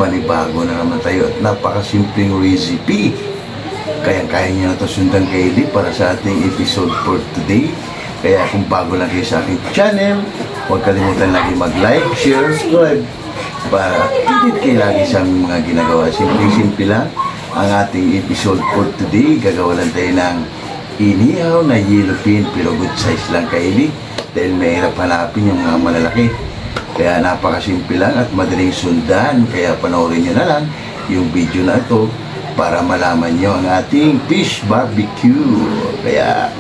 panibago na naman tayo at napakasimpleng recipe. Kaya nyo na ito sundan Kaylee para sa ating episode for today. Kaya kung bago lang kayo sa aking channel, huwag kalimutan lagi mag-like, share, subscribe para updated kayo lagi sa aming mga ginagawa. Simple lang ang ating episode for today. Gagawa lang tayo ng inihaw na yellow pin pero good size lang Kaylee dahil mahirap hanapin yung mga malalaki. Kaya napakasimple lang at madaling sundan. Kaya panoorin nyo na lang yung video na ito para malaman nyo ang ating fish barbecue. Kaya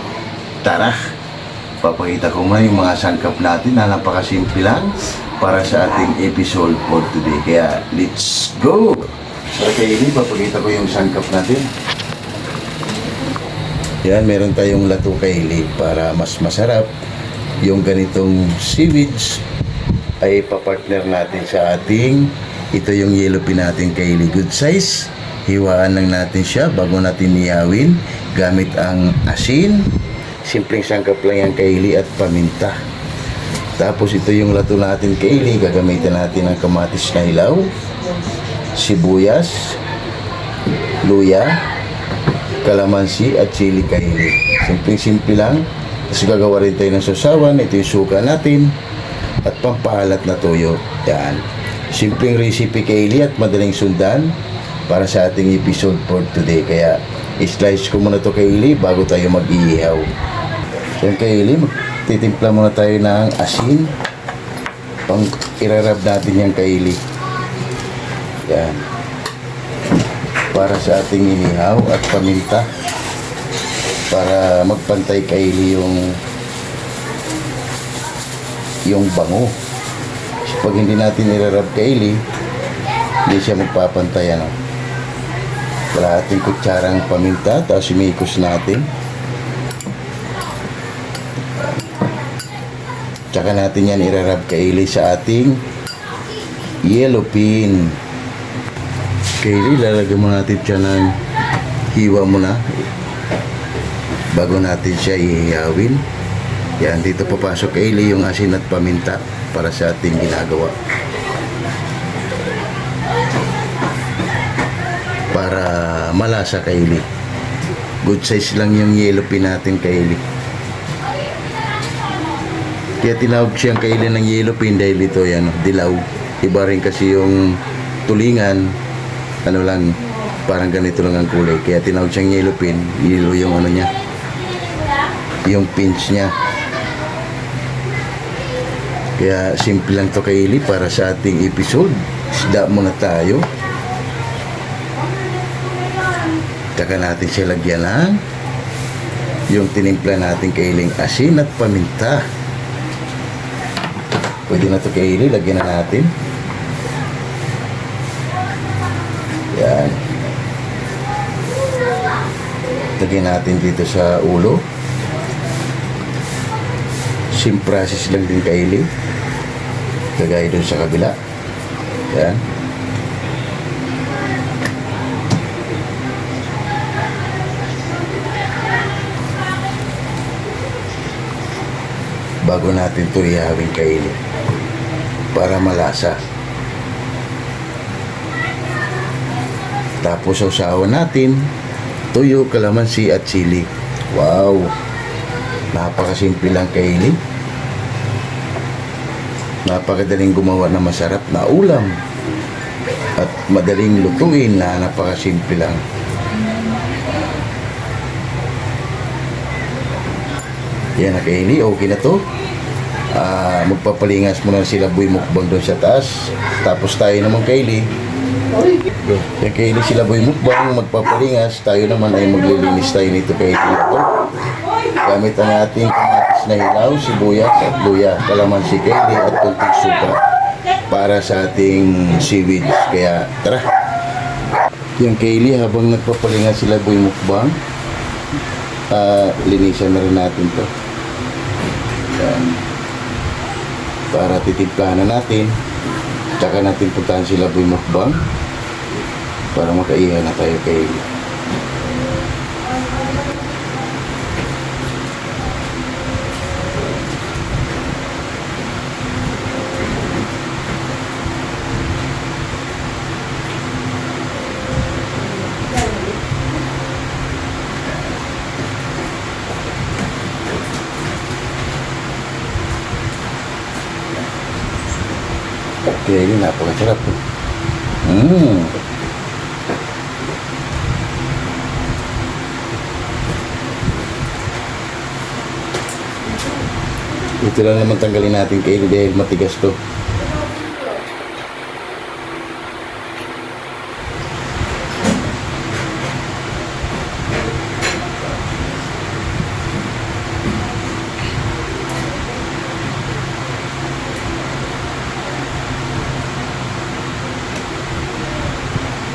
tara, papakita ko muna yung mga sangkap natin na napakasimple lang para sa ating episode for today. Kaya let's go! So Kaylee, papakita ko yung sangkap natin. Yan, meron tayong lato Kaylee para mas masarap. Yung ganitong seaweeds ay papartner natin sa ating, ito yung yellow pin natin Kaylee, good size. Hiwaan lang natin siya bago natin niyawin gamit ang asin. Simpleng sangkap lang yan Kaylee at paminta. Tapos ito yung lato natin Kaylee, gagamitan natin ang kamatis na hilaw, sibuyas, luya, kalamansi at chili Kaylee. Simpleng-simple lang. Tapos gagawa rin tayo ng sausawan. Ito yung suka natin at pampahalat na tuyo. Yan. Simpleng recipe Kaylee at madaling sundan para sa ating episode for today. Kaya i-slice ko muna to Kaylee bago tayo mag-iihaw. So Kaylee, titimpla muna tayo ng asin. Pang irarab natin yan Kaylee. Yan. Para sa ating inihaw at paminta. Para magpantay Kaylee yung bango. So, pag hindi natin irarab Kaylee, hindi siya magpapantay ano. Kalahating kutsarang paminta, tapos imikos natin. Tsaka natin yan irarab Kaylee sa ating yellow pin. Kaylee, lalagyan mo natin siya ng hiwa muna bago natin siya ihihawin. Yan, dito papasok Kaylee yung asin at paminta para sa ating ginagawa. Para malasa Kaylee. Good size lang yung yellow pin natin Kaylee. Kaya tinawag siyang Kaylee ng yellow pin dahil ito yan, dilaw. Iba rin kasi yung tulingan, ano lang, parang ganito lang ang kulay. Kaya tinawag siyang yellow pin. Yellow yung ano niya, yung pins niya. Kaya simple lang to Kaylee para sa ating episode. Isda muna tayo. Tsaka natin siya lagyan ng yung tinimpla natin Kaylee asin at paminta. Pwede na to Kaylee, lagyan na natin. Yan. Lagyan natin dito sa ulo. Same process lang din Kaylee. Kagaya dun sa kabila. Yan. Bago natin ito ihawin Kaylee para malasa. Tapos sausawan natin tuyo, kalamansi at chili. Wow, napakasimple lang Kaylee. Napakadaling gumawa na masarap na ulam at madaling lutuin na napakasimple lang. Yan na Kaylee, okay na to. Magpapalingas muna sila boy mukbang doon sa taas. Tapos tayo naman Kaylee. Yan Kaylee, sila boy mukbang magpapalingas. Tayo naman ay maglilinis tayo nito Kaylee. Gamit ang ating kamatis na hilaw, sibuyas at luya, kalamansi Kaylee at kunting suka para sa ating seaweeds. Kaya tara. Yan Kaylee, habang nagpapalingas sila boy mukbang, linisan na rin natin to. Yan. Para titimplahan na natin. Tsaka natin puntahan sila boy mukbang para makaihan na tayo Kaylee. Kaya yun, napakasarap. Mm. Ito lang naman tanggalin natin kaili dahil matigas to.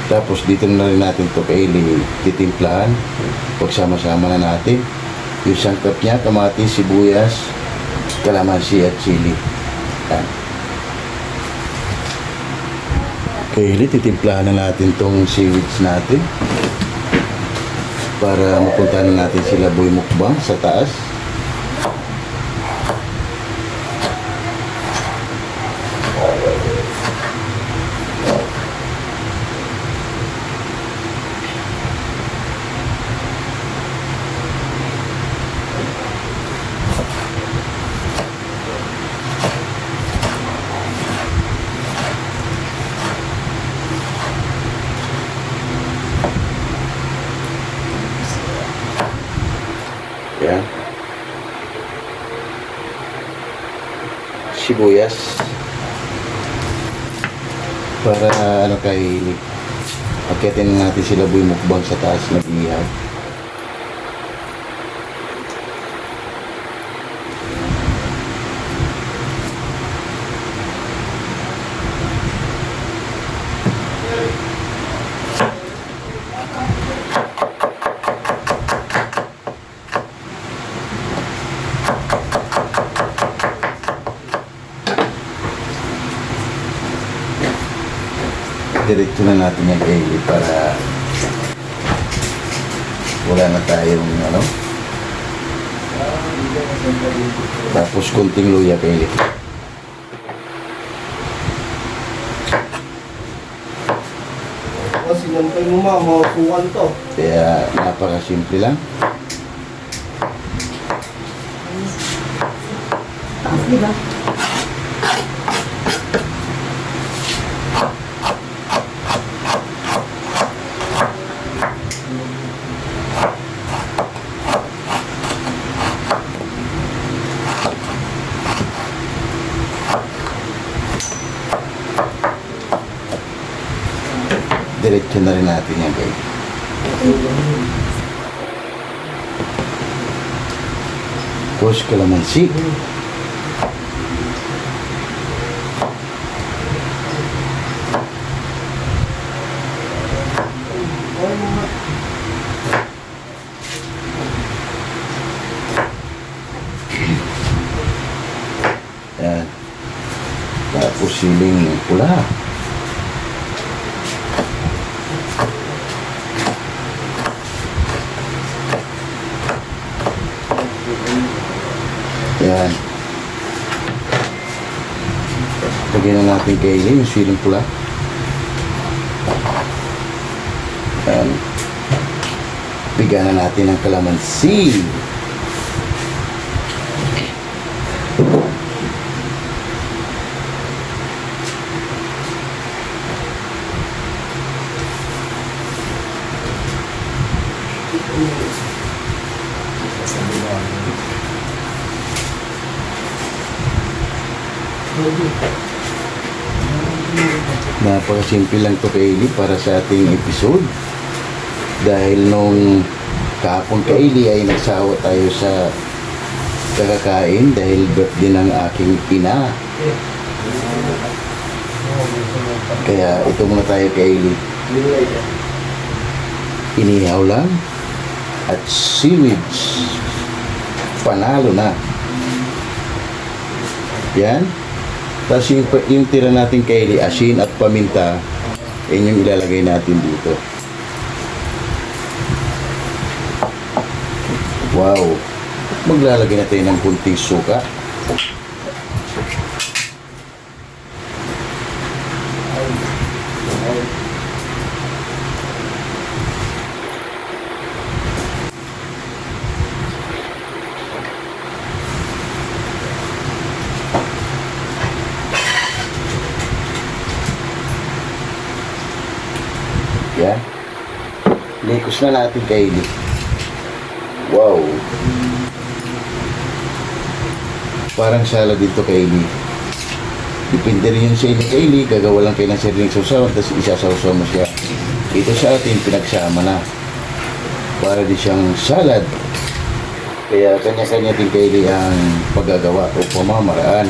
Tapos dito na rin natin to kaili titimplahan. Pagsama-sama na natin yung sangkap niya, kamatis, sibuyas, kalamansi at chili. Yan. Kaili titimplahan na natin tong seaweeds natin para mapunta na natin sila Boy Mukbang sa taas. Yan. Sibuyas. Para ano kaili. Akitin natin sila Boy Mukbang sa taas mag-ihaw. Diretso na natin yung kaili para wala na tayong ano. Tapos kunting luya kaili. Sinampay mo mausukan to. Kaya napakasimple lang. Taas, di ba? Diretso na rin natin yan guys. Tapos kalamansi. Yan. Tapos siling pula. Yan. Lagyan na natin kaili yung siling pula. Yan. Bigyan na natin ng kalamansi. Napakasimple lang to kaili para sa ating episode. Dahil nung kahapon kaili ay nagsawa tayo sa kakakain dahil birthday ng aking ina. Kaya ito muna tayo kaili. Inihaw lang at seaweeds. Panalo na. Yan. Tapos yung tira natin kaili, asin at paminta, yun yung ilalagay natin dito. Wow! Maglalagay na tayo ng kunting suka. Ikos na natin Kylie. Wow. Parang salad dito Kylie. Depende rin yun sa inyo Kylie. Gagawa lang kayo ng sariling sausawan, tapos isasawsaw mo siya. Ito sa atin, pinagsama na. Para di siyang salad. Kaya kanya-kanya din Kylie ang paggagawa o pamamaraan.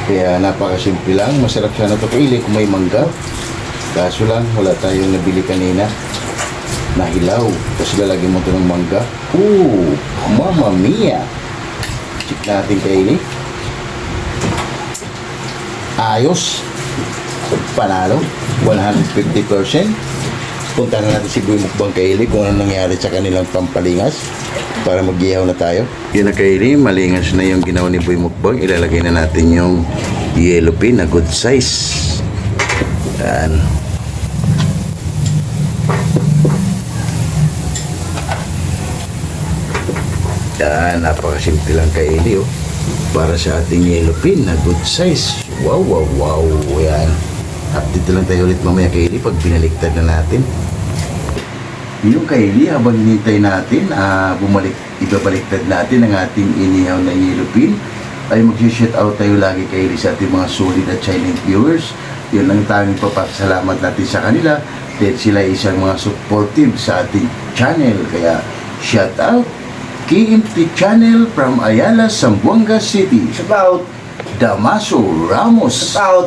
Kaya napakasimple lang. Masarap sana ito Kylie kung may mangga. Kaso lang, wala tayong nabili kanina na hilaw. Tapos lalagyan mo ito ng mangga. Ooh, Mamma Mia! Check natin Kylie. Ayos. Panalo. 150%. Punta na natin si Boy Mukbang Kylie kung ano nangyari sa kanilang pampalingas para mag-ihaw na tayo. Yun na Kylie, malingas na yung ginawa ni Boy Mukbang. Ilalagay na natin yung yellow pin na good size. Yan. Yan, napakasimple lang Kylie, oh. Para sa ating yellow pin na good size. Wow, wow, wow. Yan. Update lang tayo ulit mamaya Kylie pag binaliktad na natin. Yung Kylie, habang hinintay natin, ibabaliktad natin ang ating inihaw na yellow pin, ay mag-shout out tayo lagi Kylie sa ating mga solid at silent viewers. Yun ang tanging papasalamat natin sa kanila dahil sila isang mga supportive sa ating channel. Kaya shout out KMT Channel from Ayala, Zamboanga City. Shout out. Damaso Ramos. Shout out.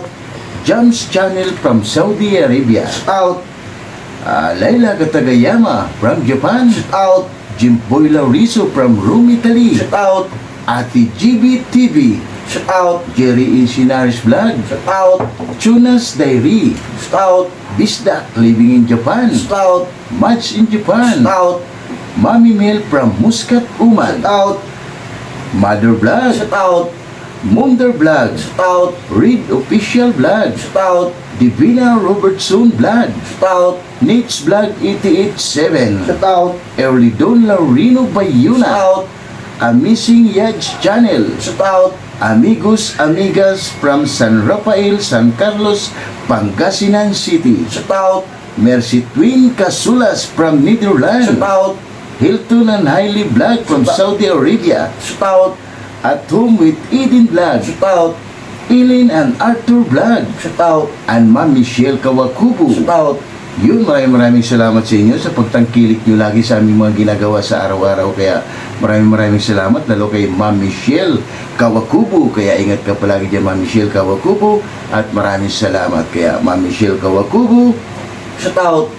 Jams Channel from Saudi Arabia. Shout out. Laila Katagayama from Japan. Shout out. Jimboy Lauriso from Rome, Italy. Shout out. Ate GB TV. Shout out. Jerry Insinaris Vlog. Shout out. Tunas Diary. Shout out. Bisdak living in Japan. Shout out. Match in Japan. Shout out. Mami Mel from Muscat, Oman. Shout out. Mother Vlog. Shout out. Munder Vlog. Shout out. Reed Official Vlog. Shout out. Divina Robertson Vlog. Shout out. Nate's Vlog 887. Shout out. Early Don Laurino Shout Bayuna. out. Amazing Yaj Channel. Shout out. Amigos Amigas from San Rafael, San Carlos, Pangasinan City. Shout out. Mercy Twin Casulas from Netherlands. Shout out. Hilton and Hailey Vlog from Saudi Arabia. Shout out. At Home with Eden Vlog. Shout out. Eileen and Arthur Vlog. Shout out. And Ma'am Michelle Kawakubo. Shout out. Yun, maraming salamat sa inyo sa pagtangkilik nyo lagi sa aming mga ginagawa sa araw-araw. Kaya maraming salamat lalo kay Ma'am Michelle Kawakubo. Kaya ingat ka palagi dyan Ma'am Michelle Kawakubo. At maraming salamat kaya Ma'am Michelle Kawakubo. Shout out.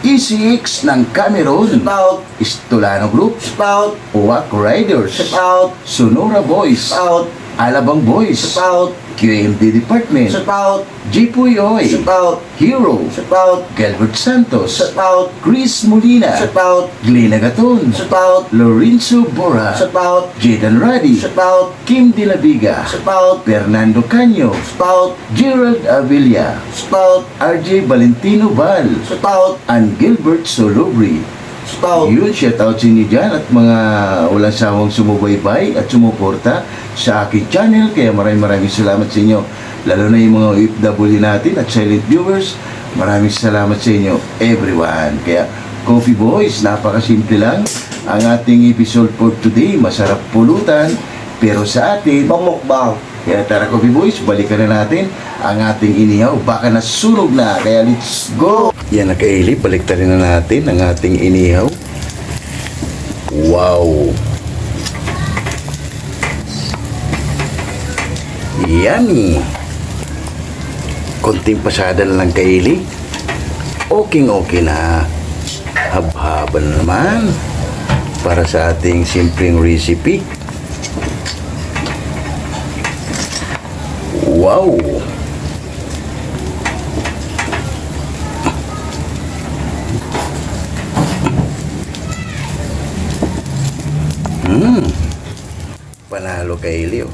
ECX ng Cameroon. Shout out. Istolano Group. Shout out. Uwak Riders. Shout out. Sonora Boys. Shout out. Alabang Boys. Shout out. QMD Department. Shout out. Jipuyoy. Shout out. Hero. Shout out. Gilbert Santos. Shout out. Chris Molina. Shout out. Glena Gaton. Shout out. Lorenzo Bora. Shout out. Jaden Radi. Shout out. Kim De La Viga. Shout out. Fernando Canyo. Shout out. Gerald Avilla. Shout out. RJ Valentino Val. Shout out. And Gilbert Solobri. Shout out. Yun, shoutout sa inyo dyan at mga walang sawang sumubaybay at sumuporta sa aking channel. Kaya maraming salamat sa inyo. Lalo na yung mga OFW natin at silent viewers. Maraming salamat sa inyo, everyone. Kaya, Coffee Boys, napakasimple lang. Ang ating episode for today, masarap pulutan. Pero sa atin, Pamukbang. kaya tara Coffee Boys, balikan na natin ang ating inihaw. Baka nasunog na, kaya let's go! Yan na Kylie, baliktarin na natin ang ating inihaw. Wow! Yummy! Konting pasada na lang Kylie. Okay na. Haba-haba na naman para sa ating simpleng recipe. Wow! Panalo Kylie, oh.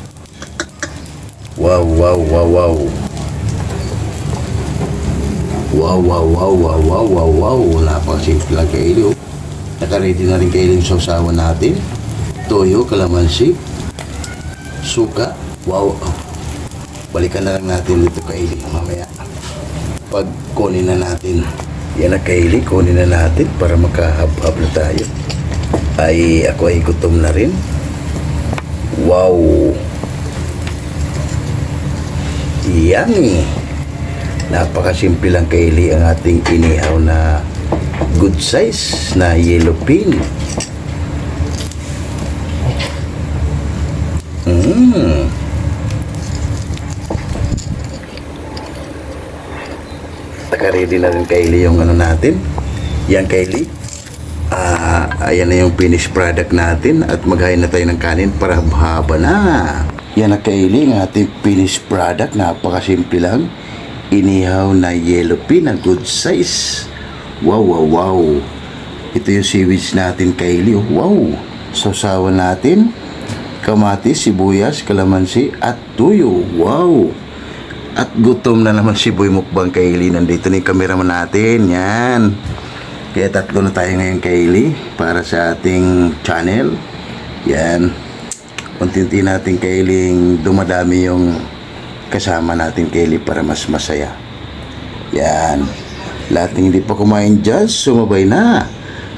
Wow. Wow. Napakasimple lang Kylie, oh. Nakaready na rin Kylie yung sausawan natin. Toyo, kalamansi, suka. Wow. Balikan na lang natin dito kay Hailey mamaya. Pag kunin na natin. Yan na kay Hailey, kunin na natin para makahab-hab na tayo. Ay, ako ay gutom na rin. Wow! Yummy! Napakasimple lang kay Hailey ang ating inihaw na good size na yellow pin. Naka-ready na rin kay Hailey yung ano natin. Yan kay Hailey. Ayan na yung finished product natin at maghain na tayo ng kanin para haba na. Yan na kay Hailey ang ating finished product. Napakasimple lang. Inihaw na yellow pin na good size. Wow, wow, wow. Ito yung seaweeds natin kay Hailey. Wow. Sausawan natin. Kamatis, sibuyas, kalamansi at tuyo. Wow. At gutom na naman si Boy Mukbang kay Hailey. Nandito na yung cameraman natin. Yan. Kaya tatlo na tayo ngayon kay Hailey para sa ating channel. Yan. Unti-unti natin kay Hailey dumadami yung kasama natin kay Hailey para mas masaya. Yan. Lahat ng hindi pa kumain dyan, sumabay na.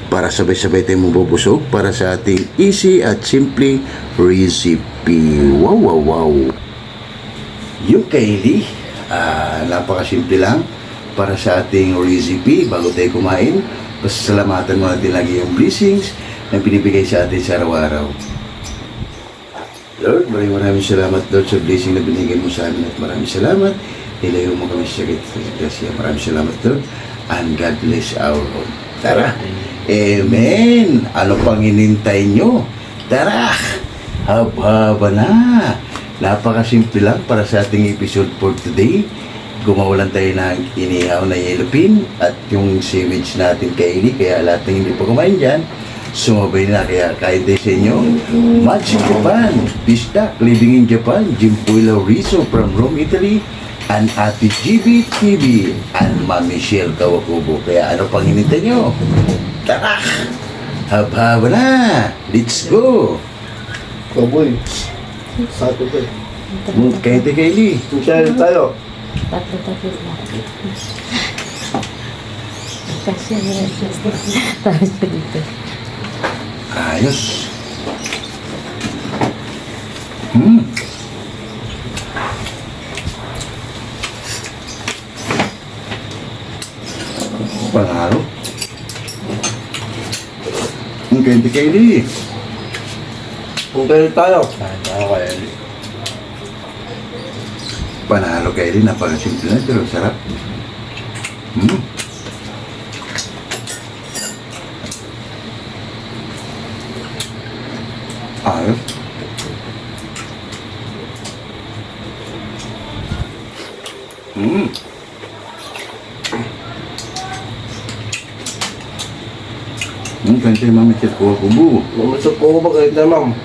Para sabay-sabay tayong mabubusog para sa ating easy at simple recipe. Wow, wow, wow. Yung kay Hailey, napakasimple lang para sa ating recipe bago tayo kumain. Pasalamatan mo natin lagi yung blessings na pinibigay sa atin sa araw-araw. Lord, maraming salamat Lord sa blessing na binigay mo sa amin at maraming salamat. Ilayo mo kami sa sakit sa grasya. Maraming salamat Lord and God bless our Lord. Tara! Amen! Ano pang inintay nyo? Tara! Hab-haba na! Napakasimple lang para sa ating episode for today. Gumawa lang tayo ng inihaw na yellow pin at yung seaweeds natin kay Hailey. Kaya lahat ng hindi pa kumain dyan, sumabay na. Kaya kahit tayo sa inyo, Magic Japan, Pistak, Living in Japan, Jim Puelo Rizzo from Rome, Italy, and Ate GB TV, and Ma'am Michelle Kawakubo. Kaya ano pang hinintay nyo? Tara! Hab-haba na! Let's go! Kaboy. Sato ba? Kahit kay Hailey. Share tayo. Tatlo lang. Kasi tapos dito. Ayos. Panalo. Ang kahit kay Hailey. Share tayo. Panalo kay Hailey, napakasimple na pero sarap. Ayos. Kantay Mami Chat ko kubo. Mamasok ko ba kahit na ma'am?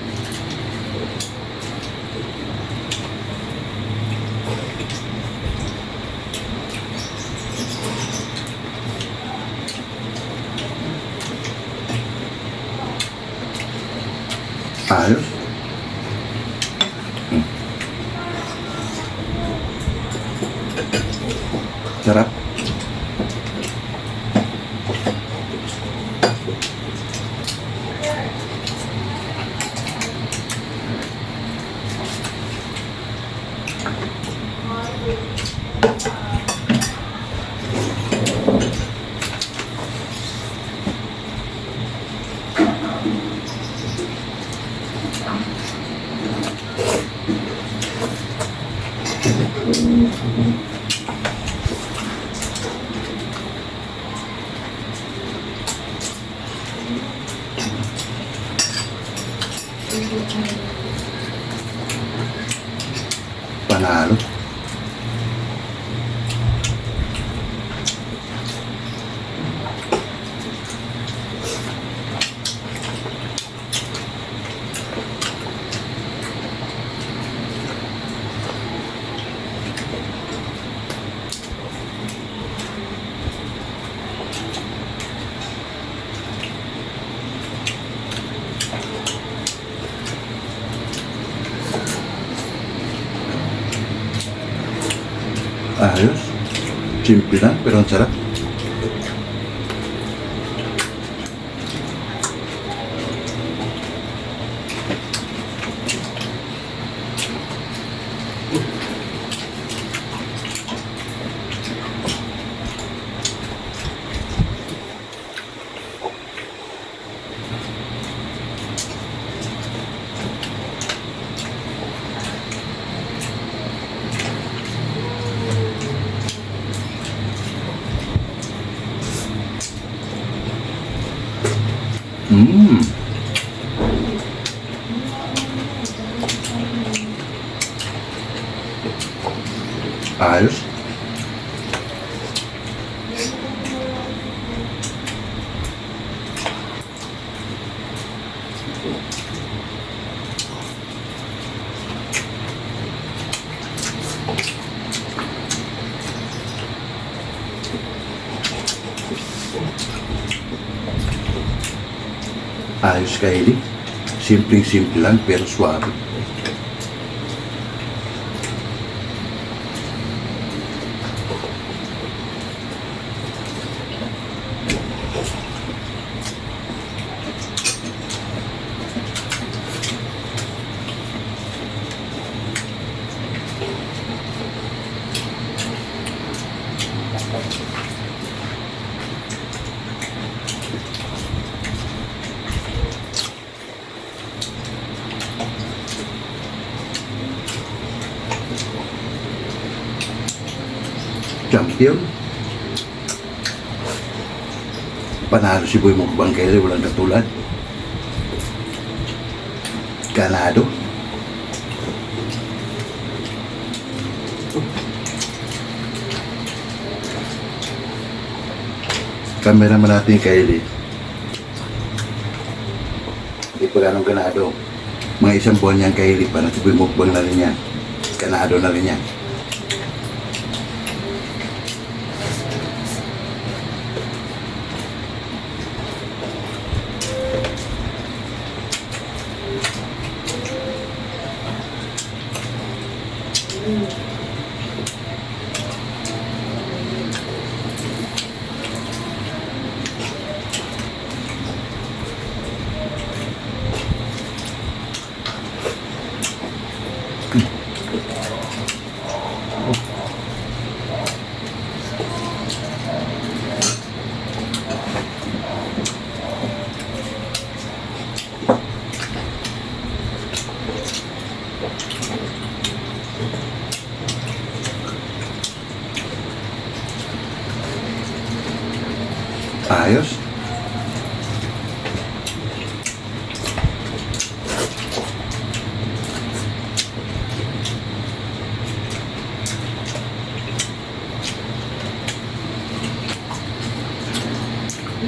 Ayos. Sarap. Simple lang, pero ang sarap. Mmm. Ayos. Ayos Kylie. Simpleng-simple lang pero suwabe. Champion. Panalo si Boy Mukbang Kylie, walang katulad. Ganado. Cameraman natin Kylie. Hindi pa ganong ganado. Mga isang buwan yan Kylie pa na si Boy Mukbang na rin yan. Ganado na rin yan. Ayos.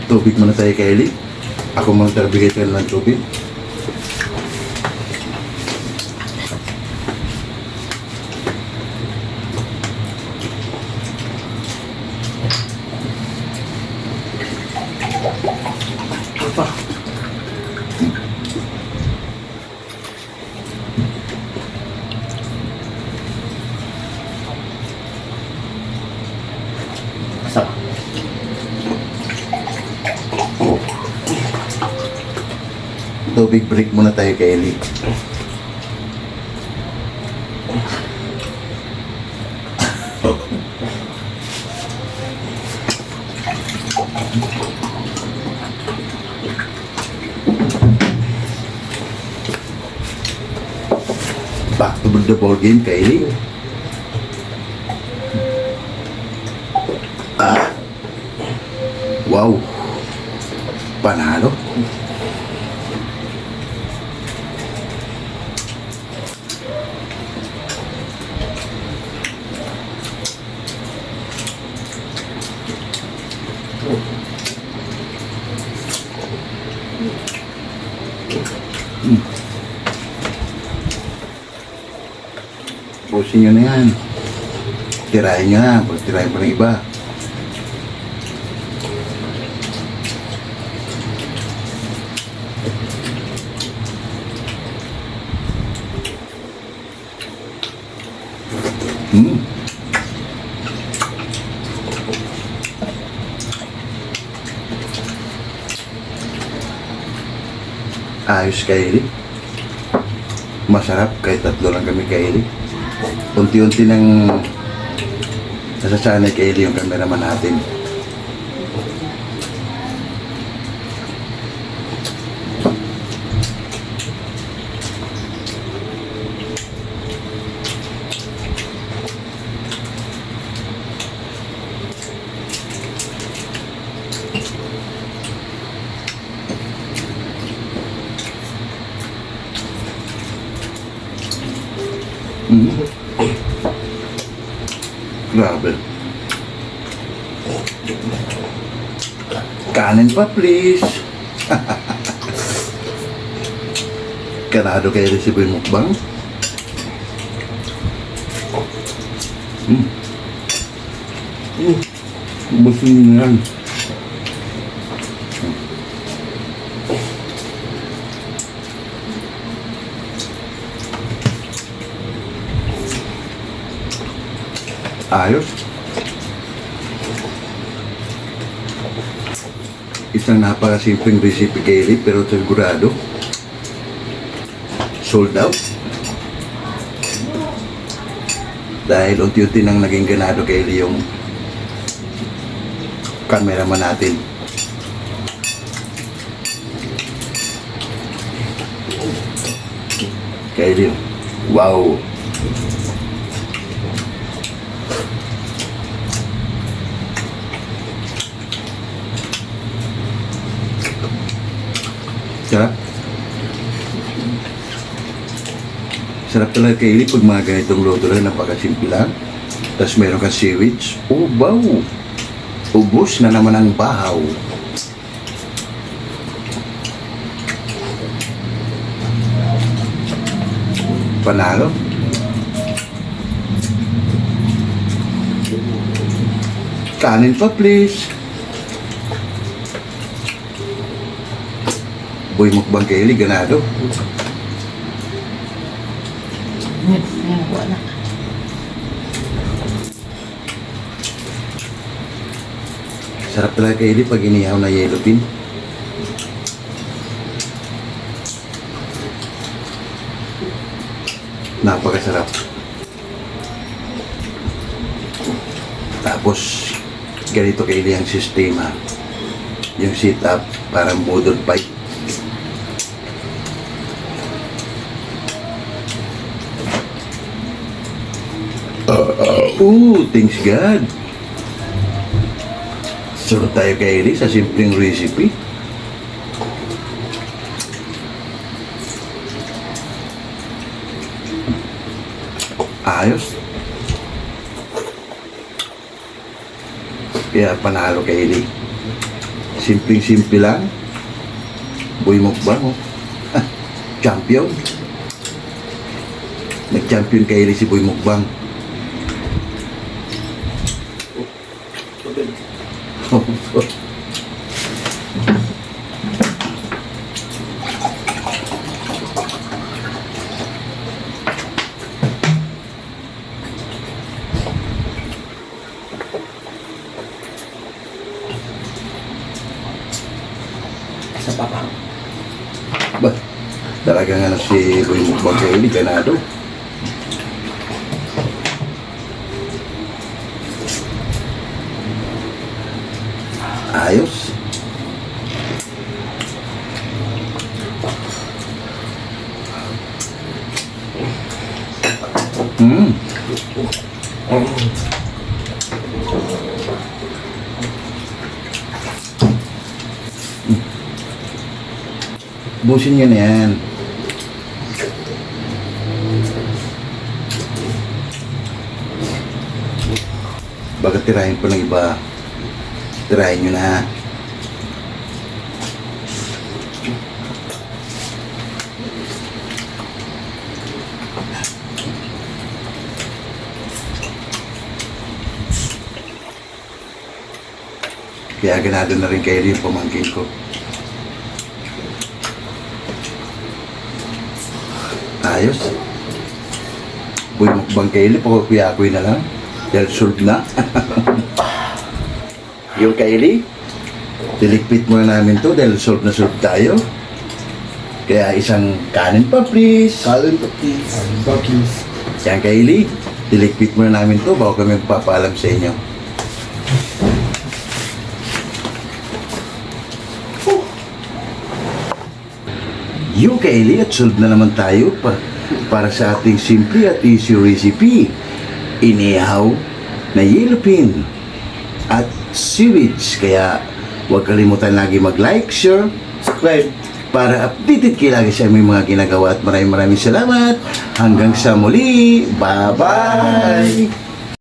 Tubig muna tayo Kylie. Ako muna bigay tayo ng tubig. Masarap. Tubig break muna tayo Kylie. Back to the ball game Kylie. Wow. Panalo. Pusin nyo na yan. Tirahin nyo na. Pag tirahin pa ng iba. Ayos Kylie. Masarap kahit tatlo lang kami Kylie. Unti-unti nang nasasanay Kylie yung cameraman natin. Grabe. Kanin pa, please. Kanado kayo rin si Boy Mukbang? Gusto nyo na yan. Ayos. Isang napakasimpleng recipe Kylie pero sigurado sold out. Dahil unti-unti nang naging ganado Kylie yung cameraman natin. Kylie, wow! Sarap. Sarap talaga Kylie pag mga ganitong luto lang, napakasimple lang. Tapos meron kang seaweed. Oh, wow! Ubus na naman ang bahaw. Panalo. Kanin pa please. Boy Mukbang Kylie, ganado. Ngayon, wala. Sarap talaga Kylie pag inihaw na yellow pin. Napakasarap. Tapos, ganito Kylie ang sistema. Yung sit-up, parang model pipe. Thanks God. Sunod tayo Kylie sa simpleng recipe. Ayos. Kaya panalo Kylie. Simpleng-simple lang. Boy Mukbang, oh. Champion. Nag-champion Kylie si Boy Mukbang. Sa papa. Ba, talagang ano si Boy Mukbang Kylie, ganado. Ayos. Busin nyo na yan. Baka tirahin pa ng iba. Tirahin nyo na. Kaya ganado na rin kayo yung pamangkin ko. Ayos. Boy Mukbang Kylie, pakukuyakoy na lang. Dahil solve na. Yung Kylie, tilikpit muna namin to dahil solve na solve tayo. Kaya isang kanin pa, please. Kalin patis. Bakis. Yan, Kylie. Diligpit muna namin to bago kami magpapaalam sa inyo. Yung Kylie, at solve na naman tayo para sa ating simple at easy recipe. Inihaw na yellow pin at seaweeds. Kaya huwag kalimutan lagi mag-like, share, Subscribe. para updated kayo lagi sa aming mga ginagawa. At maraming salamat. Hanggang sa muli. Bye-bye!